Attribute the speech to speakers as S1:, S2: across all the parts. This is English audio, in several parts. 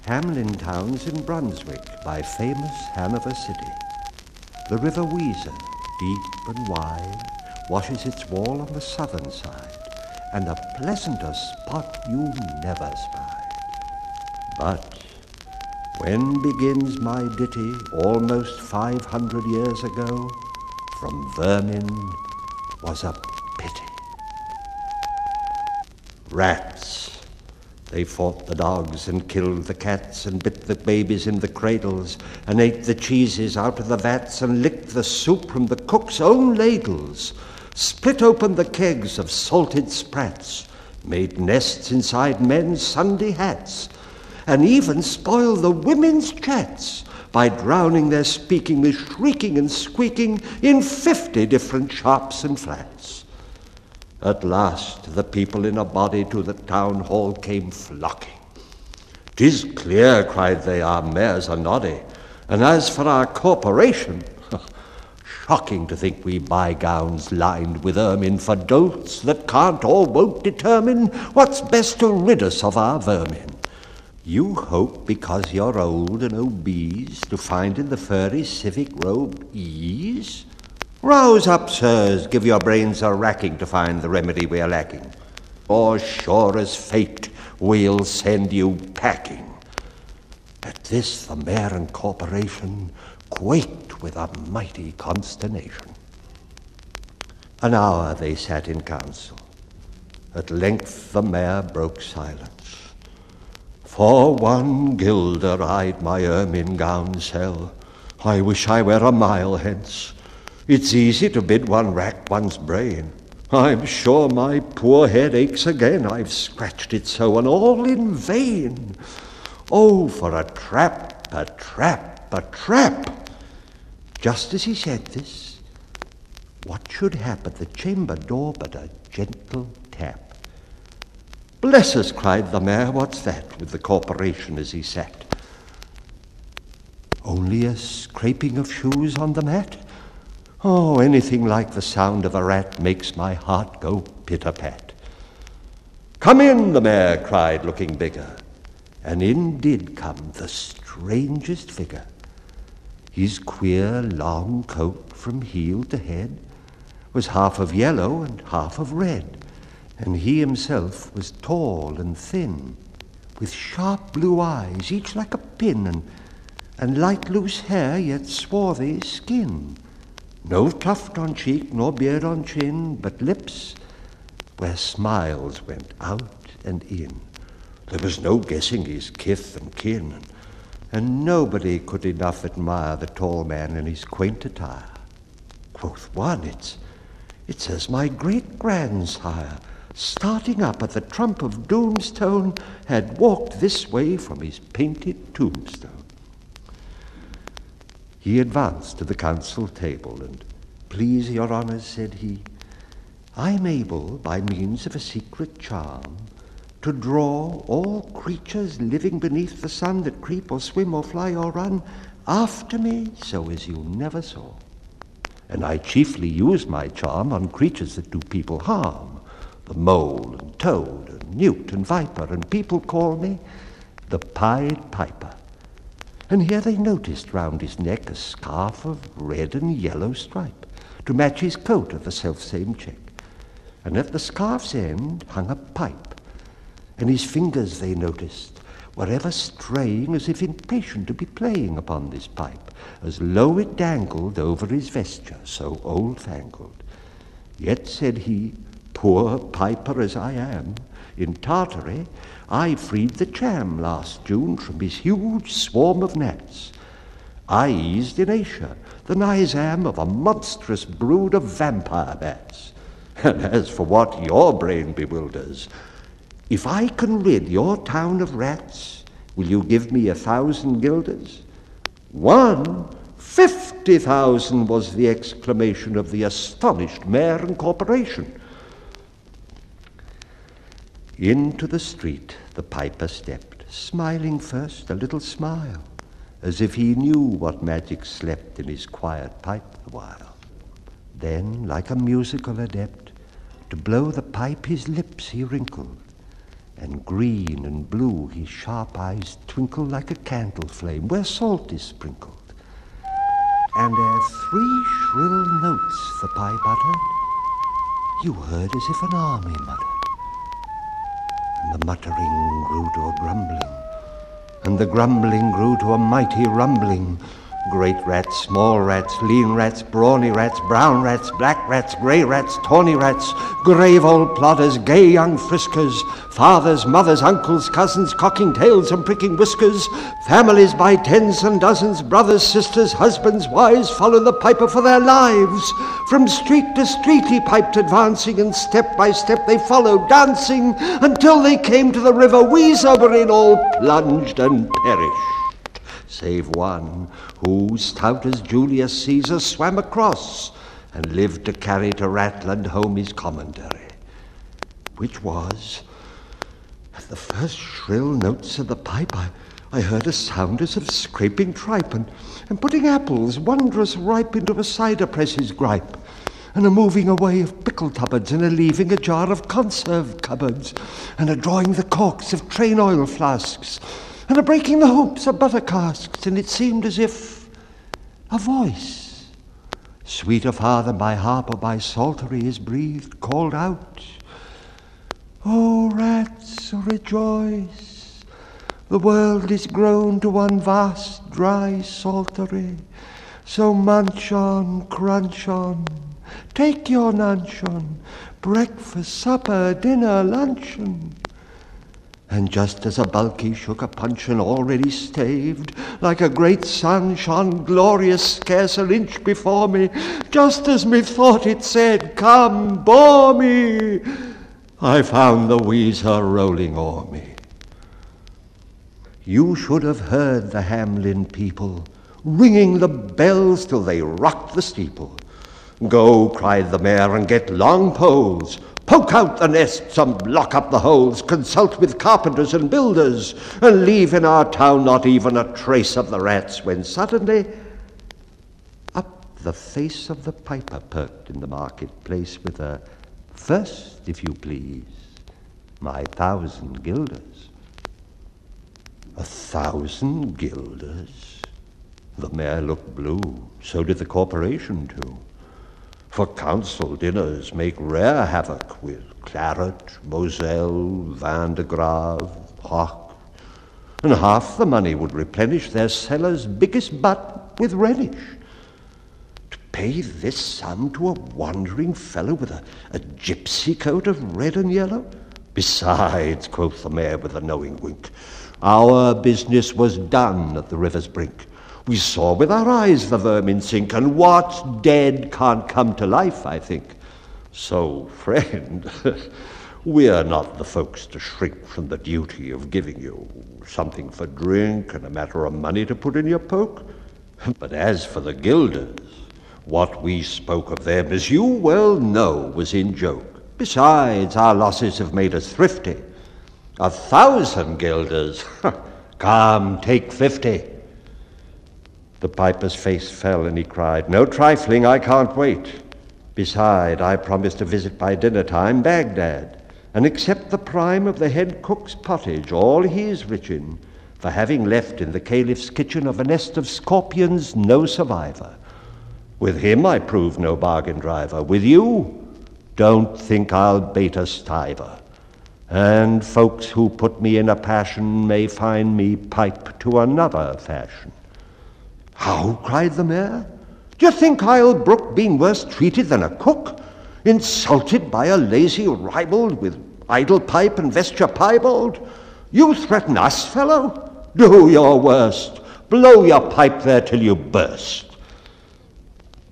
S1: Hamlin Town's in Brunswick, by famous Hanover City. The River Weser, deep and wide, washes its wall on the southern side, and a pleasanter spot you never spied. But when begins my ditty, almost 500 years ago, from vermin was a pity. Rats. They fought the dogs and killed the cats and bit the babies in the cradles and ate the cheeses out of the vats and licked the soup from the cook's own ladles, split open the kegs of salted sprats, made nests inside men's Sunday hats, and even spoiled the women's chats by drowning their speaking with shrieking and squeaking in 50 different sharps and flats. At last the people in a body to the town hall came flocking. "'Tis clear," cried they, "our mayors are noddy, and as for our corporation, shocking to think we buy gowns lined with ermine for dolts that can't or won't determine what's best to rid us of our vermin. You hope, because you're old and obese, to find in the furry civic robe ease? Rouse up, sirs, give your brains a racking to find the remedy we're lacking, or sure as fate we'll send you packing." At this the mayor and corporation quaked with a mighty consternation. An hour they sat in council. At length the mayor broke silence. "For 1 guilder I'd my ermine gown sell. I wish I were a mile hence. It's easy to bid one rack one's brain. I'm sure my poor head aches again. I've scratched it so, and all in vain. Oh, for a trap, a trap, a trap!" Just as he said this, what should hap at the chamber door but a gentle tap? "Bless us," cried the mayor, "what's that?" with the corporation as he sat. "Only a scraping of shoes on the mat? Oh, anything like the sound of a rat makes my heart go pit-a-pat." "Come in," the mayor cried, looking bigger. And in did come the strangest figure. His queer long coat from heel to head was half of yellow and half of red, and he himself was tall and thin, with sharp blue eyes, each like a pin, and light loose hair, yet swarthy skin. No tuft on cheek, nor beard on chin, but lips where smiles went out and in. There was no guessing his kith and kin, and nobody could enough admire the tall man in his quaint attire. Quoth one, it's as my great-grandsire, starting up at the trump of doom's tone, had walked this way from his painted tombstone. He advanced to the council table, and, "Please your honours," said he, "I'm able, by means of a secret charm, to draw all creatures living beneath the sun that creep or swim or fly or run after me so as you never saw. And I chiefly use my charm on creatures that do people harm, the mole and toad and newt and viper, and people call me the Pied Piper." And here they noticed round his neck a scarf of red and yellow stripe, to match his coat of the self-same check. And at the scarf's end hung a pipe, and his fingers, they noticed, were ever straying as if impatient to be playing upon this pipe, as low it dangled over his vesture, so old-fangled. "Yet," said he, "poor piper as I am, in Tartary I freed the Cham last June from his huge swarm of gnats. I eased in Asia the Nizam of a monstrous brood of vampire bats. And as for what your brain bewilders, if I can rid your town of rats, will you give me 1,000 guilders?" "One? 50,000 was the exclamation of the astonished mayor and corporation. Into the street the piper stepped, smiling first a little smile, as if he knew what magic slept in his quiet pipe the while. Then, like a musical adept, to blow the pipe his lips he wrinkled, and green and blue his sharp eyes twinkle like a candle flame where salt is sprinkled. And ere 3 shrill notes the pipe uttered, you heard as if an army muttered. And the muttering grew to a grumbling, and the grumbling grew to a mighty rumbling. Great rats, small rats, lean rats, brawny rats, brown rats, black rats, grey rats, tawny rats, grave old plodders, gay young friskers, fathers, mothers, uncles, cousins, cocking tails and pricking whiskers, families by tens and dozens, brothers, sisters, husbands, wives, follow the piper for their lives. From street to street he piped advancing, and step by step they followed, dancing, until they came to the river Weser, wherein all plunged and perished, save one who, stout as Julius Caesar, swam across and lived to carry to Ratland home his commentary, which was, at the first shrill notes of the pipe, I heard a sound as of scraping tripe and putting apples wondrous ripe into a cider press's gripe, and a moving away of pickle tubbards, and a leaving a jar of conserve cupboards, and a drawing the corks of train oil flasks, and a breaking the hoops of butter casks, and it seemed as if a voice, sweeter far than by harp or by psaltery is breathed, called out, "O rats, rejoice! The world is grown to one vast dry psaltery. So munch on, crunch on, take your nuncheon, breakfast, supper, dinner, luncheon." And just as a bulky shook a puncheon already staved, like a great sun shone glorious scarce an inch before me, just as methought it said, "Come, bore me," I found the Weser rolling o'er me. You should have heard the Hamlin people ringing the bells till they rocked the steeple. "Go," cried the mayor, "and get long poles. Poke out the nests and block up the holes. Consult with carpenters and builders, and leave in our town not even a trace of the rats," when suddenly up the face of the piper perked in the marketplace with a "First, if you please, my 1,000 guilders." 1,000 guilders? The mayor looked blue, so did the corporation too. For council dinners make rare havoc with claret, moselle, vin de grave, hock, and half the money would replenish their cellar's biggest butt with relish. To pay this sum to a wandering fellow with a gypsy coat of red and yellow? "Besides," quoth the mayor with a knowing wink, "our business was done at the river's brink. We saw with our eyes the vermin sink, and what's dead can't come to life, I think. So, friend, we're not the folks to shrink from the duty of giving you something for drink and a matter of money to put in your poke. But as for the guilders, what we spoke of them, as you well know, was in joke. Besides, our losses have made us thrifty. 1,000 guilders, come, take 50. The piper's face fell, and he cried, "No trifling, I can't wait. Beside, I promised to visit by dinner time Baghdad, and accept the prime of the head cook's pottage, all he is rich in, for having left in the caliph's kitchen of a nest of scorpions no survivor. With him I prove no bargain driver. With you, don't think I'll bait a stiver. And folks who put me in a passion may find me pipe to another fashion." "How?" cried the mayor. "Do you think I'll brook being worse treated than a cook? Insulted by a lazy ribald with idle pipe and vesture piebald? You threaten us, fellow? Do your worst. Blow your pipe there till you burst."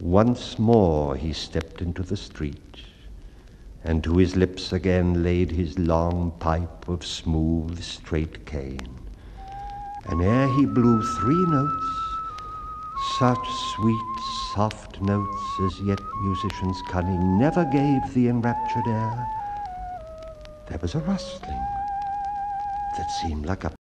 S1: Once more he stepped into the street, and to his lips again laid his long pipe of smooth, straight cane. And ere he blew 3 notes, such sweet, soft notes as yet musician's cunning never gave the enraptured air, there was a rustling that seemed like a